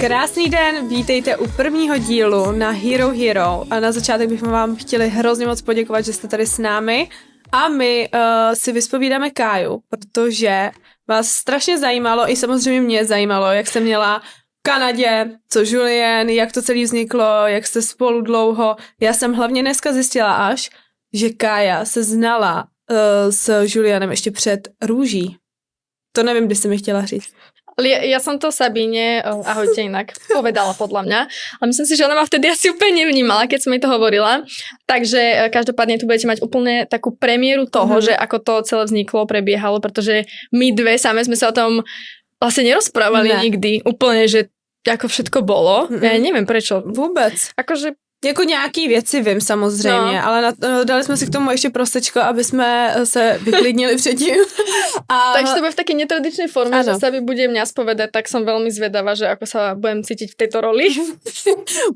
Krásný den, vítejte u prvního dílu na Hero Hero a na začátek bychom vám chtěli hrozně moc poděkovat, že jste tady s námi a my si vyspovídáme Káju, protože vás strašně zajímalo, i samozřejmě mě zajímalo, jak jste měla v Kanadě, co Julien, jak to celé vzniklo, jak jste spolu dlouho. Já jsem hlavně dneska zjistila až, že Kája se znala s Julienem ještě před růží. To nevím, kdy jsi mi chtěla říct. Ja som to Sabíne, ahojte inak, povedala podľa mňa, ale myslím si, že ona ma vtedy asi úplne nevnímala, keď som jej to hovorila, takže každopádne tu budete mať úplne takú premiéru toho, že ako to celé vzniklo, prebiehalo, pretože my dve same sme sa o tom vlastne nerozprávali nikdy, úplne, že ako všetko bolo, ja neviem prečo. Vůbec. Akože jako nějaký věci vím samozřejmě, ale dali jsme si k tomu ještě prostečko, aby jsme se vyklidnili předtím. Takže to bude v takej netradičnej forme, že sa bude mňa spovedať, tak som veľmi zvedavá, že ako sa budem cítiť v tejto roli.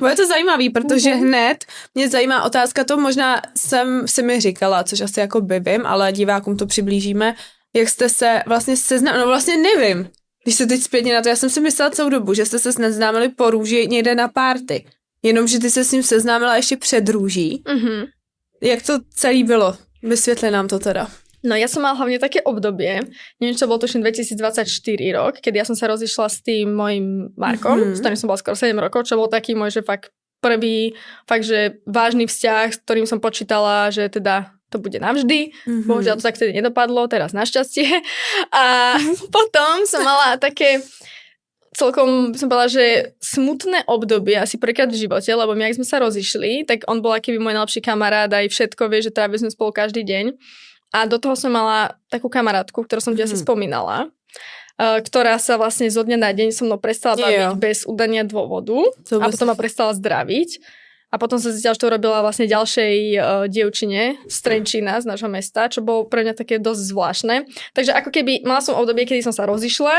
Bude to zajímavý, protože hned mě zajímá otázka, to možná jsem si mi říkala, což asi jako by vím, ale divákům to přiblížíme, jak jste se vlastně seznamili, no vlastně nevím, když se teď zpětně na to, já jsem si myslela celou dobu, že jste se seznámili po růži někde na party. Jenomže ty se s ním seznámila ještě před růží. Mm-hmm. Jak to celý bylo? Vysvětli nám to teda. No ja som mala hlavne také obdobie, neviem čo bol tuším 2024 rok, kedy ja som sa rozišla s tým mojím Markom, s ktorým som bola skoro 7 rokov, čo bol taký môj, že fakt prvý, fakt, že vážny vzťah, s ktorým som počítala, že teda to bude navždy. Bohužiaľ to tak vtedy nedopadlo, teraz našťastie. A potom som mala také celkom by som povedala, že smutné obdobie asi prvýkrát v živote, lebo my, ak sme sa rozišli, tak on bol akýby môj najlepší kamarát aj všetko, vie, že trávili sme spolu každý deň. A do toho som mala takú kamarátku, ktorú som ti asi spomínala, ktorá sa vlastne zo dňa na deň so mnou prestala baviť bez udania dôvodu a potom ma prestala zdraviť. A potom som zistila, že to robila vlastne ďalšej dievčine z Trenčína, z nášho mesta, čo bolo pre mňa také dosť zvláštne. Takže ako keby mala som obdobie, kedy som sa rozišla,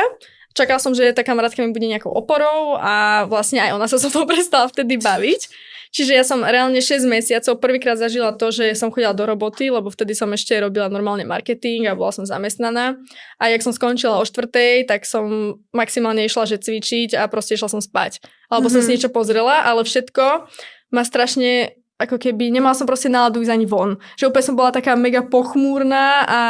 čakala som, že tá kamarátka mi bude nejakou oporou a vlastne aj ona sa so mnou prestala vtedy baviť. Čiže ja som reálne 6 mesiacov prvýkrát zažila to, že som chodila do roboty, lebo vtedy som ešte robila normálne marketing a bola som zamestnaná. A jak som skončila o 4:00, tak som maximálne išla, že cvičiť a proste išla som spať. Alebo som si niečo pozrela, ale všetko ma strašne, ako keby, nemala som proste náladu ísť ani von. Že úplne som bola taká mega pochmúrna a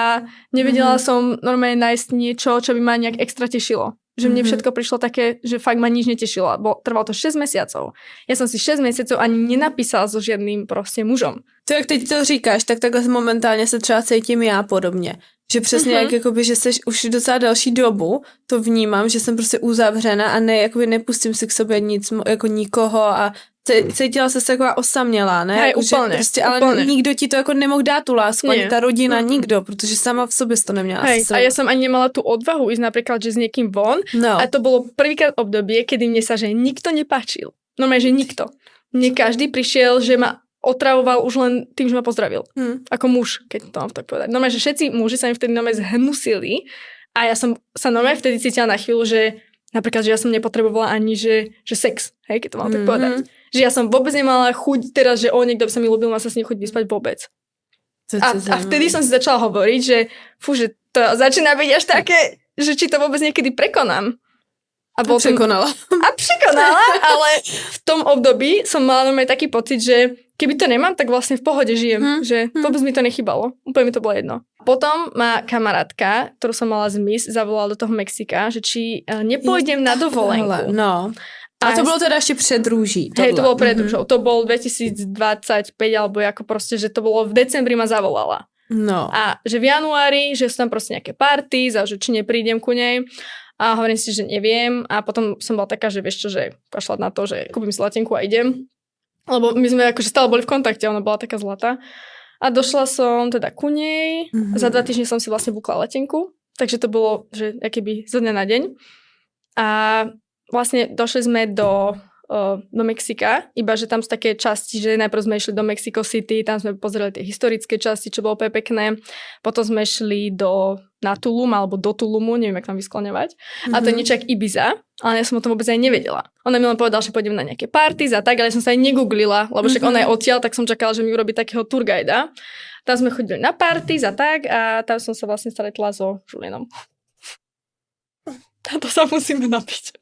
nevedela som normálne nájsť niečo, čo by ma nejak extra tešilo. Že mne všetko prišlo také, že fakt ma nič netešilo. Bo trvalo to 6 mesiacov. Ja som si 6 mesiacov ani nenapísala so žiadnym proste mužom. To, jak teď to říkáš, tak takhle momentálně se třeba cítím já podobně. Že přesně jak jakoby, že seš už docela další dobu, to vnímám, že jsem prostě uzavřena a ne, jakoby nepustím si k sobě nic, jako nikoho a cítila se taková osamělá, ne? Hej, úplne. Prostě, ale nikdo ti to jako nemohl dát tu lásku, ani ta rodina, nikdo, protože sama v sobě to neměla. Hej, a ja som ani nemala tú odvahu ísť napríklad, že s niekým von. No. A to bolo prvýkrát obdobie, kedy mne sa, že nikto nepáčil. Normálne, že nikto. Mne každý prišiel, že ma otravoval už len tým, že ma pozdravil. Ako muž, keď to mám tak povedať. Normálne, že všetci muži sa mi vtedy normálne zhnusili a ja som sa normálne vtedy cítila na chvíľu, že napríklad, že ja som nepotrebovala ani, že sex. Hej, keď to mám tak povedať. Že ja som vôbec nemala chuť teraz, že niekto by sa mi ľúbil, má sa s ním chuť vyspať vôbec. A vtedy som si začala hovoriť, že že to začína byť až také, že či to vôbec niekedy prekonám. A překonala. Ale v tom období som mala normálne taký pocit, že keby to nemám, tak vlastne v pohode žijem. Že vôbec mi to nechybalo. Úplne mi to bolo jedno. Potom ma kamarátka, ktorú som mala z Miss, zavolala do toho Mexika, že či nepôjdem na dovolenku. No. A to bylo teda ešte před rúží. Hej, to bolo pred rúžou. To bol 2025, alebo ako proste, že to bolo v decembri ma zavolala. No. A že v januári, že sú tam proste nejaké party, že či neprídem ku nej. A hovorím si, že neviem. A potom som bola taká, že vieš čo, že kašľať na to, že kúpim si letenku a idem. Lebo my sme akože stále boli v kontakte, ona bola taká zlatá. A došla som teda ku nej. Za 2 týždne som si vlastne bukla letenku. Takže to bolo, že akéby zo dňa na deň. A vlastne došli sme do Mexika, iba že tam sú také časti, že najprv sme išli do Mexico City, tam sme pozreli tie historické časti, čo bolo pekné. Potom sme šli na Tulum, alebo do Tulumu, neviem, jak tam vyskloňovať. A to je niečo jak Ibiza, ale ja som o tom vôbec aj nevedela. Ona mi len povedala, že pôjdem na nejaké parties a tak, ale som sa aj negooglila, lebo však ona je odtiaľ, tak som čakala, že mi urobí takého tourguida. Tam sme chodili na parties a tak a tam som sa vlastne stretla so Julienom. A to sa musíme napiť.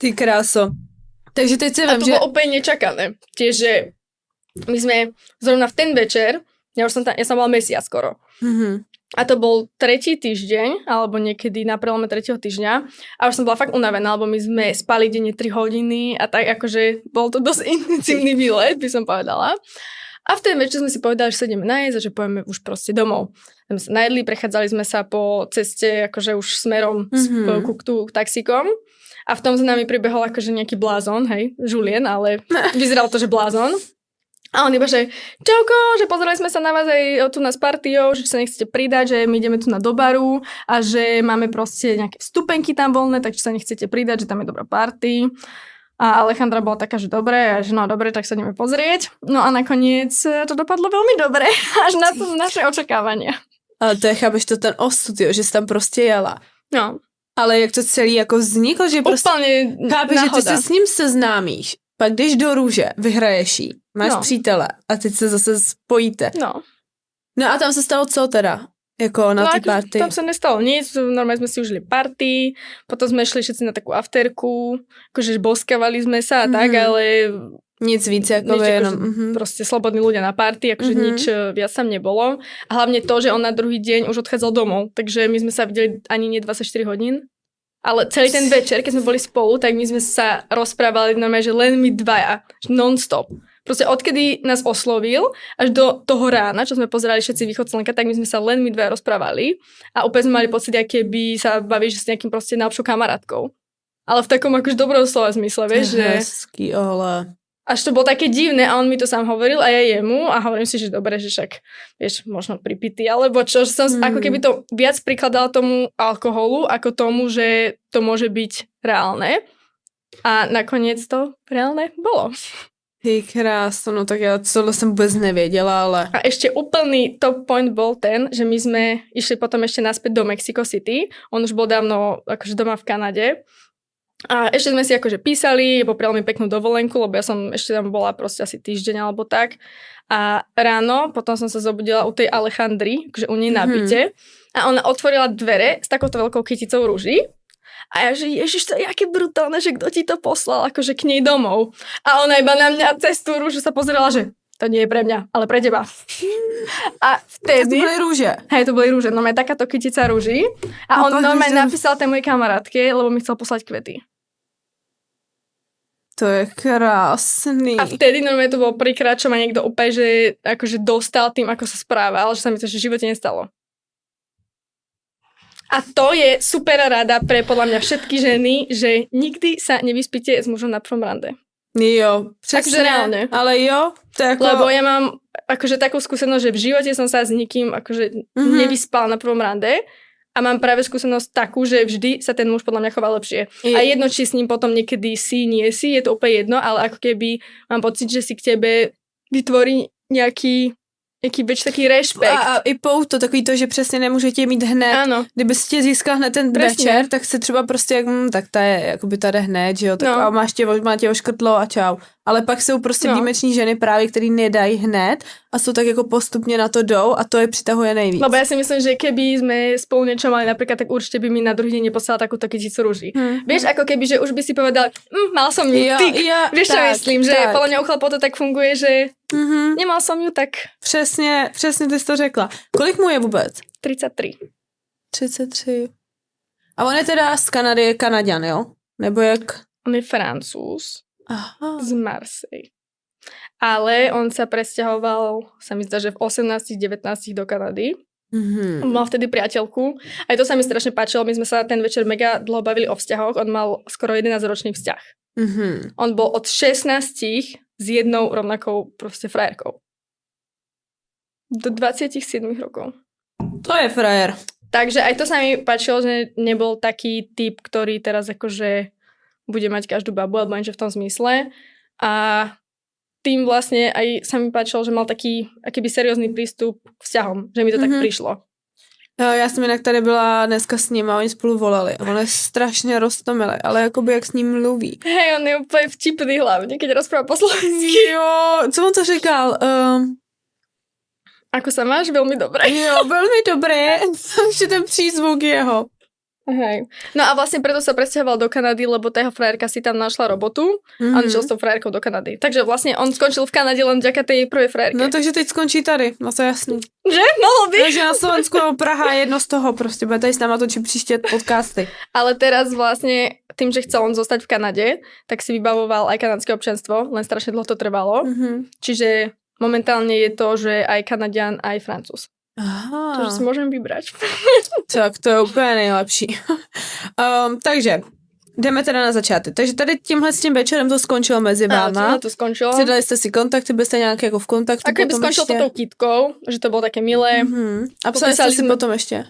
Ty kráso. Takže teď si A vím, to že... bolo úplne nečakané. Tiež, že my sme zrovna v ten večer, ja som bola mesiac skoro. Mhm. A to bol 3. týždeň, alebo niekedy na prelome 3. týždňa. A už som bola fakt unavená, lebo my sme spali denne 3 hodiny a tak akože bol to dosť intenzívny výlet, by som povedala. A v ten večer sme si povedali, že sa ideme najesť a že pojeme už proste domov. Sme sa najedli, prechádzali sme sa po ceste akože už smerom ku taxíkom. A v tom za nami pribehol akože nejaký blázon, hej, Julien, ale vyzeral to, že blázon. A on iba, že čauko, že pozerali sme sa na vás aj tu na s partiou, že sa nechcete pridať, že my ideme tu do baru a že máme proste nejaké vstupenky tam voľné, takže sa nechcete pridať, že tam je dobrá party. A Alejandra bola taká, že dobre, a že no dobre, tak sa ideme pozrieť. No a nakoniec to dopadlo veľmi dobre, až na to naše očakávania. Ale to je, chápeš, to ten osud, jo, že jsi tam prostě jela. No. Ale jak to celý jako vzniklo, že prostě... Úplne Chápeš, že ty náhoda. se s ním seznámíš, pak jdeš do růže, vyhraješ jí, máš přítele a teď se zase spojíte. No. No a tam se stalo co teda? Jako na ty party? Tam sa nestalo nic, normálne sme si užili party, potom sme šli všetci na takú afterku, akože boskavali sme sa a tak, ale Nic víc, jako nič, jenom. akože proste slobodní ľudia na party, akože nič viac tam nebolo. A hlavne to, že on na druhý deň už odchádzal domov, takže my sme sa videli ani nie 24 hodín. Ale celý ten večer, keď sme boli spolu, tak my sme sa rozprávali normálne, že len my dvaja, non-stop. Proste odkedy nás oslovil, až do toho rána, čo sme pozerali všetci Východ slnka, tak my sme sa len my dvaja rozprávali a úplne sme mali pocit, aké by sa bavíš s nejakým proste najlepšou kamarátkou. Ale v takom akože dobrom slova zmysle, vieš, že... Hezký, ale... Až to bolo také divné a on mi to sám hovoril a ja jemu a hovorím si, že dobre, že však, vieš, možno pripity, alebo čo, že som ako keby to viac prikladala tomu alkoholu, ako tomu, že to môže byť reálne. A nakoniec to reálne bolo. Ty krásno, no tak já tohle jsem vůbec nevěděla, ale... A ešte úplný top point bol ten, že my sme išli potom ešte naspäť do Mexico City. On už bol dávno akože doma v Kanade. A ešte sme si akože písali, poprial mi peknú dovolenku, lebo ja som ešte tam bola proste asi týždeň alebo tak. A ráno potom som sa zobudila u tej Alejandry, akože u nej na byte. A ona otvorila dvere s takouto veľkou kyticou rúží. A ja, že ježiš, to je aké brutálne, že kto ti to poslal akože k nej domov. A ona iba na mňa cez tú rúžu sa pozerala, že to nie je pre mňa, ale pre teba. A vtedy... To byly růže. Hej, to boli rúže, normálne takáto kytica rúží. A on normálne napísal tej mojej kamarátke, lebo mi chcel poslať kvety. To je krásný. A vtedy normálne to bolo prvýkrát, čo ma niekto úplne, že akože dostal tým, ako sa správal, že sa mi to v živote nestalo. A to je super rada pre podľa mňa všetky ženy, že nikdy sa nevyspíte s mužom na prvom rande. Jo, přesně. Takže reálne. Ale jo, to je jako... Lebo ja mám akože takú skúsenosť, že v živote som sa s nikým akože nevyspala na prvom rande a mám práve skúsenosť takú, že vždy sa ten muž podľa mňa chová lepšie. A jedno, či s ním potom niekedy nie si, je to úplne jedno, ale ako keby mám pocit, že si k tebe vytvorí nejaký taký rešpekt. A i pouto, takový to, že přesně nemůžete mít hned. Ano. Kdyby si tě získal hned ten večer, tak se třeba prostě, tak ta je, jakoby ta jde hned, že jo, tak a má tě oškrtlo a čau. Ale pak jsou prostě výjimeční ženy právě, který nedají hned a jsou tak jako postupně na to jdou a to je přitahuje nejvíc. Lebo ja si myslím, že keby sme spolu niečo mali napríklad, tak určite by mi na druhý deň neposlala takúto kyticu rúží. Vieš, ako keby, že už by si povedal, mal som ju, tyk. Vieš, čo myslím, že podľa mňa u chlapov to tak funguje, že nemal som ju, tak... Přesně ty jsi to řekla. Kolik mu je vůbec? 33. 33. A on je teda z Kanady, je Kanaďan, jo? Nebo jak? On je Francúz. Aha. Z Marseille. Ale on sa presťahoval, sa mi zdá, že v 18-19 do Kanady. On mal vtedy priateľku. Aj to sa mi strašne páčilo. My sme sa ten večer mega dlho bavili o vzťahoch. On mal skoro 11-ročný vzťah. On bol od 16 s jednou rovnakou proste frajerkou. Do 27 rokov. To je frajer. Takže aj to sa mi páčilo, že nebol taký typ, ktorý teraz akože bude mať každú babu, alebo niečo v tom zmysle. A tým vlastne aj sa mi páčilo, že mal taký akýby seriózny prístup k vzťahom, že mi to tak prišlo. Já jsem jinak tady byla dneska s ním a oni spolu volali. On je strašně roztomilý, ale jakoby jak s ním mluví. Hej, on je úplně vtipný hlavně, keď rozpráva po slovensky. Jo, co on to říkal? Ako sa máš? Veľmi dobré. Jo, velmi dobré. Ještě ten přízvuk jeho. Hej. No a vlastne preto sa presťahoval do Kanady, lebo tá jeho frajerka si tam našla robotu a on išiel s tou frajerkou do Kanady. Takže vlastne on skončil v Kanade len vďaka tej prvej frajerke. No takže teď skončí tady, no to je jasný. Že? Mohol by. Takže na Slovensku Praha je jedno z toho, prostě bude tady s náma točit příště podcasty. Ale teraz vlastne tým, že chcel on zostať v Kanade, tak si vybavoval aj kanadské občianstvo, len strašne dlho to trvalo. Čiže momentálne je to, že aj Kanadian, aj Francúz. Aha. Takže si môžem vybrať. Tak to je úplně nejlepší. Takže jdeme teda na začátek. Takže tady tímhle s tím večerem to skončilo mezi váma. Áno, to skončilo. Přidali jste si kontakty, byli jste nějak jako v kontaktu. Ako by skončilo to tou kitkou, že to bolo také milé. A psali jste si potom ještě?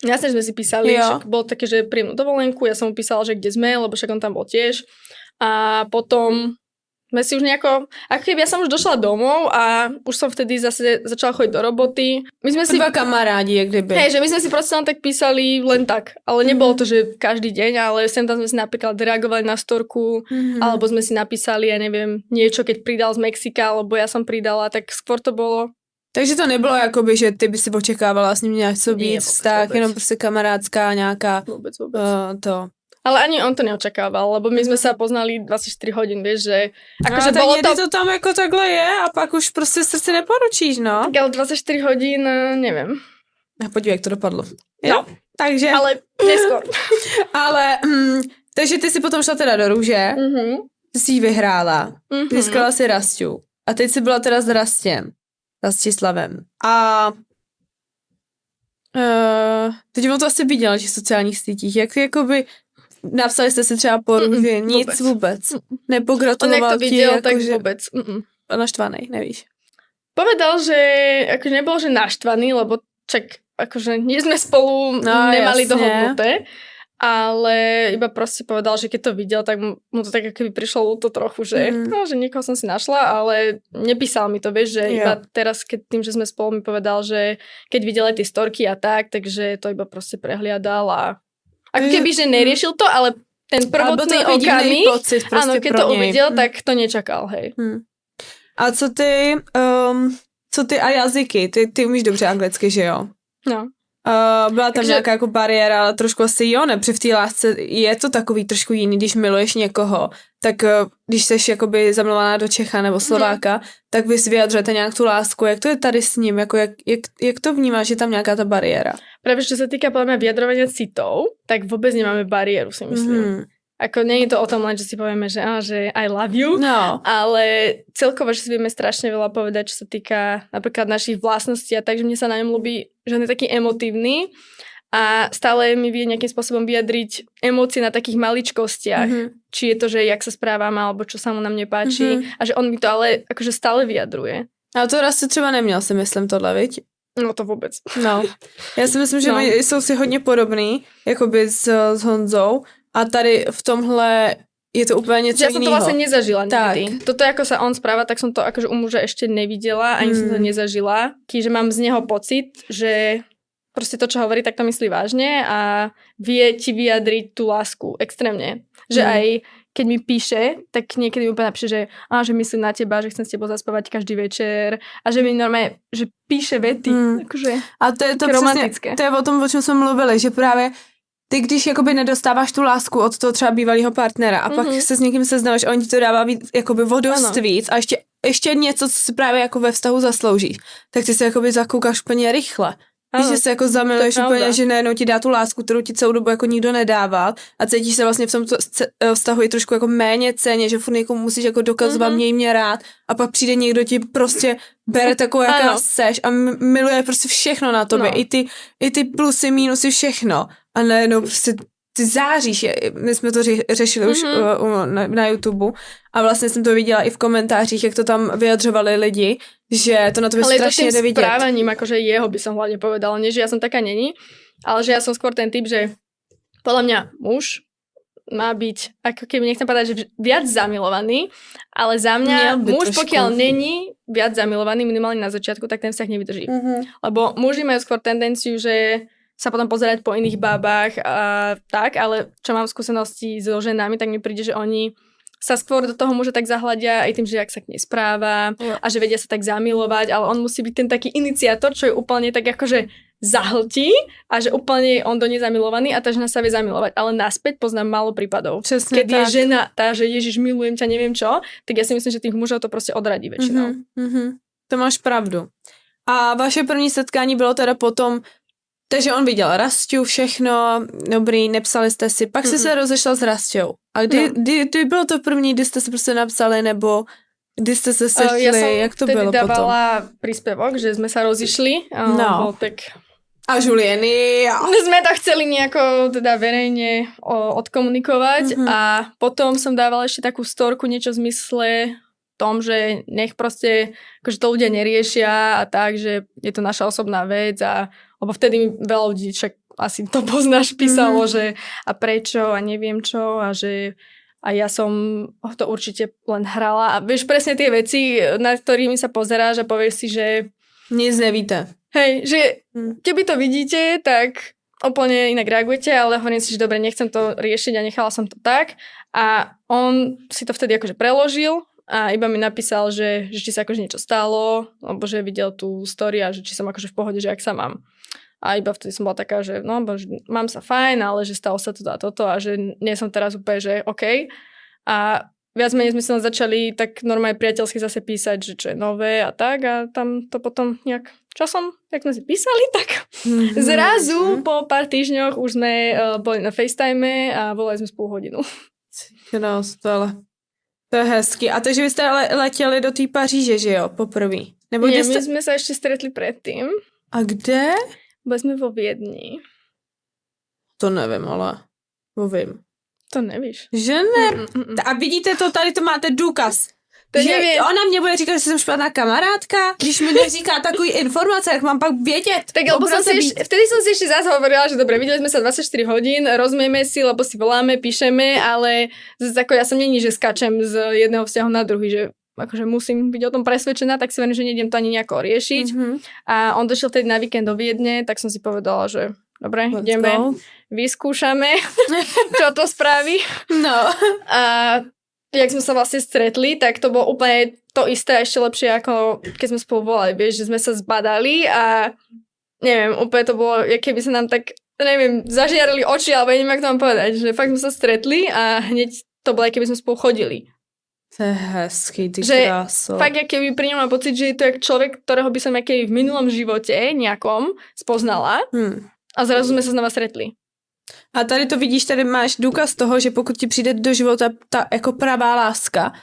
Jasne, že sme si písali, však bolo také, že príjemnú dovolenku, ja som mu písala, že kde sme, lebo však on tam bol tiež. A potom sme si už nejako, ako keby ja som už došla domov a už som vtedy zase začala chodiť do roboty. My sme si... Dva kamarádi, jak kdyby. Hej, že my sme si proste len tak písali len tak, ale nebolo to, že každý deň, ale sem tam sme si napríklad reagovali na storku, alebo sme si napísali, ja neviem, niečo, keď pridal z Mexika, alebo ja som pridala, tak skôr to bolo. Takže to nebylo jakoby, že ty by si očekávala s ním něco víc, tak jenom prostě kamarádská nějaká vôbec. to. Ale ani on to neočakával, lebo my sme sa poznali 24 hodín, vieš, že akože tak bolo to tam jako takhle je a pak už prostě srdce neporučíš, no. Tak ale 24 hodín, neviem. A podívej, jak to dopadlo. No. Takže. Ale neskôr. Ale, takže ty si potom šla teda do Růže, ty si ji vyhrála, získala si Rastiu a teď si byla teda s Rastislavem. A teď on to asi viděl na těch sociálních sítích, jak jakoby napsali jste si třeba po Růži, nic vůbec. Nepogratuloval ti, videl, tak že vôbec. Naštvanej, nevíš. Povedal, že akože nebol, že naštvaný, lebo čak akože nie sme spolu nemali dohodnuté, ale iba proste povedal, že keď to videl, tak mu to tak akoby prišlo ľúto trochu, že, že niekoho som si našla, ale nepísal mi to, vieš, že iba teraz, keď tým, že sme spolu, mi povedal, že keď videl aj tie storky a tak, takže to iba proste prehliadal a ako keby, že neriešil to, ale ten prvotný okamih, áno, keď to uvidel, tak to nečakal, hej. A co ty a jazyky? Ty umíš dobře anglicky, že jo? No. Byla tam nějaká jako bariéra, ale trošku asi jo, ne? Při v té lásce je to takový trošku jiný, když miluješ někoho, tak když jsi jakoby zamilovaná do Čecha nebo Slováka, tak vy si vyjadřujete nějak tu lásku. Jak to je tady s ním? Jako jak to vnímáš, že tam nějaká ta bariéra? Práve, čo sa týka podľa mňa vyjadrovania citov, tak vôbec nemáme bariéru, si myslím. Ako nie je to o tom len, že si povieme, že I love you, ale celkovo, že si vieme strašne veľa povedať, čo sa týka napríklad našich vlastností a tak, že mne sa na ňom ľúbi, že on je taký emotívny a stále mi vie nejakým spôsobom vyjadriť emócie na takých maličkostiach. Či je to, že jak sa správam, alebo čo sa mu na mne páči a že on mi to ale akože stále vyjadruje. A to raz si třeba neměl, si myslím tohle, viď? No to vůbec. No, já si myslím, že jsou si hodně podobný, jakoby s Honzou a tady v tomhle je to úplně něco jiného. Ja som to vlastne nezažila nikdy. Toto, ako sa on správa, tak som to akože u muža ešte nevidela, ani som to nezažila. Čiže mám z neho pocit, že proste to, čo hovorí, tak to myslí vážne a vie ti vyjadriť tú lásku extrémne. Že aj keď mi píše, tak niekedy mi úplne napíše, že myslím na teba, že chcem s tebou zaspávať každý večer a že mi normálne, že píše vety. Akože, a to je to romantické. To je o tom, o čem jsme mluvili, že právě ty, když jakoby nedostáváš tu lásku od toho třeba bývalého partnera a pak se s někým seznáš a on ti to dává víc, jakoby o dost víc a ještě něco, co si právě jako ve vztahu zasloužíš, tak ty se jakoby zakoukáš úplně rychle. Když se jako zamiluješ úplně, že najednou ti dá tu lásku, kterou ti celou dobu jako nikdo nedával a cítíš se vlastně v tomto vztahu i trošku jako méně ceně, že furt někomu musíš jako dokazovat, měj mě rád a pak přijde někdo ti prostě bere takovou, jaká seš a miluje prostě všechno na tobě, i ty plusy, mínusy, všechno a najednou prostě ty záříš, my jsme to řešili už na YouTube a vlastně jsem to viděla i v komentářích, jak to tam vyjadřovali lidi, že to na tebe strašne jde vidět. Ale je to tým správaním, akože jeho by som hlavne povedala, nie že ja som taká není, ale že ja som skôr ten typ, že podľa mňa muž má byť, ako keby nechcem povedať, že viac zamilovaný, ale za mňa muž, pokiaľ není viac zamilovaný, minimálne na začiatku, tak ten vzťah nevydrží. Lebo muži majú skôr tendenciu, že sa potom pozerať po iných babách a tak, ale čo mám skúsenosti so ženami, tak mi príde, že oni sa skôr do toho muža tak zahľadia aj tým, že jak sa k nej správa a že vedia sa tak zamilovať, ale on musí byť ten taký iniciátor, čo je úplne tak akože zahltí a že úplne on do nej zamilovaný a tá žena sa vie zamilovať. Ale naspäť poznám málo prípadov. Přesně Keď tak. je žena tá, že Ježiš, milujem ťa, neviem čo, tak ja si myslím, že tých mužov to proste odradí väčšinou. To máš pravdu. A vaše první setkání bylo teda potom, takže on viděl Rasťu, všechno, dobrý, nepsali jste si, pak jsi se rozešla s Rasťou. A kdy bylo to první, kdy jste se prostě napsali, nebo kdy jste se sešli, jak to bylo potom? Ja som dávala príspevok, že sme sa rozišli. No. Tak A Julieny. sme to chceli nejako teda verejne odkomunikovať a potom som dávala ešte takú storku, niečo v zmysle tom, že nech proste, akože to ľudia neriešia a tak, že je to naša osobná vec a lebo vtedy mi veľa ľudí, však asi to poznáš, písalo, že a prečo a neviem čo a že a ja som to určite len hrala a vieš presne tie veci, na ktorými sa pozeráš a povieš si, že Nic nevíte. hej, že keby to vidíte, tak úplne inak reagujete, ale hovorím si, že dobre, nechcem to riešiť a nechala som to tak a on si to vtedy akože preložil a iba mi napísal, že či sa akože niečo stalo, alebo že videl tú story a že či som akože v pohode, že ak sa mám. A iba vtedy som bola taká, že no, mám sa fajn, ale že stalo sa toto a toto a že nie som teraz úplne, že OK. A viac menej sme sa začali tak normálne priateľsky zase písať, že čo je nové a tak a tam to potom nejak časom, jak sme si písali, tak zrazu po pár týždňoch už sme boli na FaceTime a volali sme spolu hodinu. To je hezky. A takže vy jste letěli do té Paříže, že jo, poprvé? Nebo Nie, jste... my sme sa ešte stretli predtým. A kde? Boli sme vo Viedni. To nevím, ale vím. To nevíš. Že ne? A vidíte to, tady to máte důkaz. To že neviem. ona mě bude říkat, že jsem špatná kamarádka, když mi neříká takový informace, jak mám pak vědět. Tak lebo vtedy som si ešte zase hovorila, že dobre, videli sme sa 24 hodín, rozumieme si, lebo si voláme, píšeme, ale zase ako ja som není, že skačem z jedného vzťahu na druhý, že akože musím byť o tom presvedčená, tak si verím, že nejdem to ani nejako riešiť. A on došiel vtedy na víkend do Viedne, tak som si povedala, že dobre, ideme, vyskúšame, čo to spraví. No. A jak sme sa vlastne stretli, tak to bolo úplne to isté, ešte lepšie, ako keď sme spolu volali, vieš, že sme sa zbadali a neviem, úplne to bolo, keby sa nám tak, neviem, zažiarili oči, alebo neviem, jak to mám povedať, že fakt sme sa stretli a hneď to bolo, keby sme spolu chodili. To je hezký, ty že kráso. Fakt, keby pri ňom mám pocit, že je to jak človek, ktorého by som v minulom živote nejakom spoznala a zrazu sme sa znova stretli. A tady to vidíš, tady máš důkaz toho, že pokud ti přijde do života ta jako pravá láska,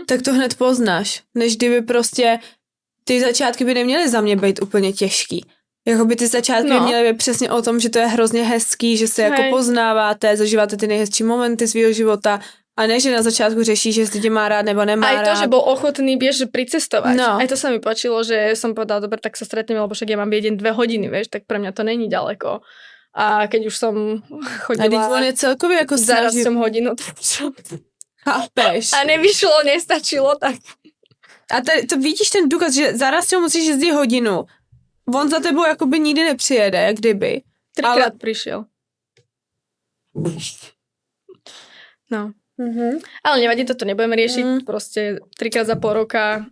tak to hned poznáš. Než kdyby prostě ty začátky by neměly za mě být úplně těžký. Jakoby ty začátky by měly být přesně o tom, že to je hrozně hezký, že se jako poznáváte, zažíváte ty nejhezčí momenty svého života. A ne, že na začátku řeší, že tě má rád nebo nemá rád. Aj to, že bol ochotný, vieš, že pricestovať. No. Aj to sa mi páčilo, že som povedala, dobre, tak sa stretneme, lebo však ja mám Viedeň 2 hodiny, vieš, tak pre mňa to není ďaleko. A keď už som chodila... A teď on je celkově jako zaraz som hodinu, tak čo? Chápeš. A nevyšlo, nestačilo, tak... A tady, to vidíš ten důkaz, že zaraz ho musíš jezdit hodinu. On za tebou jakoby nikdy nepřijede, jak kdyby. 3-krát prišiel. No. Ale nevadí, toto nebudeme riešiť, proste 3-krát za pol roka,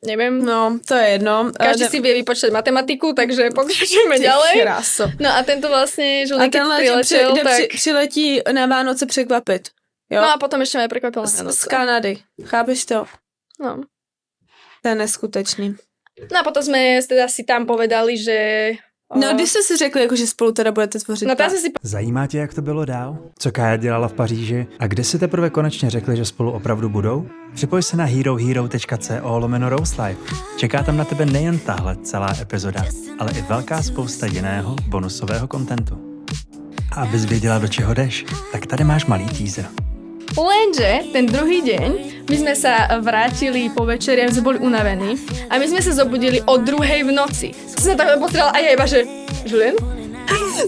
neviem. No, to je jedno. Každý si vie vypočítať matematiku, takže pokračujeme ďalej. Kráso. No a tento vlastne, že keď priletel, tak... Přiletí na Vánoce překvapit. Jo? No a potom ešte ma aj prekvapil na Vánoce. Z Kanady. Chápeš to? No. To je neskutečný. No a potom sme teda si tam povedali, že... No, když jste si řekli, jako, že spolu teda budete tvořit no, pár. si... Zajímá tě, jak to bylo dál? Co Kája dělala v Paříži? A kde si teprve konečně řekli, že spolu opravdu budou? Připoj se na herohero.co/roselife. Čeká tam na tebe nejen tahle celá epizoda, ale i velká spousta jiného bonusového kontentu. A abys věděla, do čeho jdeš, tak tady máš malý teaser. Lenže ten druhý deň my sme sa vrátili po večeri a sme boli unavení a my sme sa zobudili o 2:00 v noci. Som sa takhle postrela a ja iba, že Julien?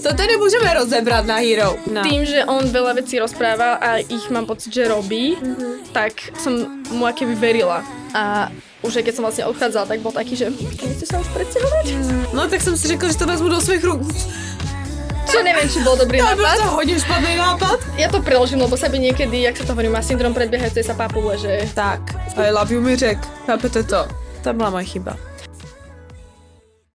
To tedy môžeme rozebrat na Hero. No. Tým, že on veľa vecí rozprával a ich mám pocit, že robí, tak som mu akéby verila. A už keď som vlastne odchádzala, tak bol taký, že nechceš sa už predsťahovať? No tak som si řekla, že to vezmu do svojich rúk. Čo neviem, či bol dobrý nápad. To hodně špatný nápad. Ja to preložím, lebo sa by niekedy, jak sa to hovorí, má syndrom predbiehajúcej sa papule, že... Tak, I love you mi řek. Chápete to? To byla moje chyba.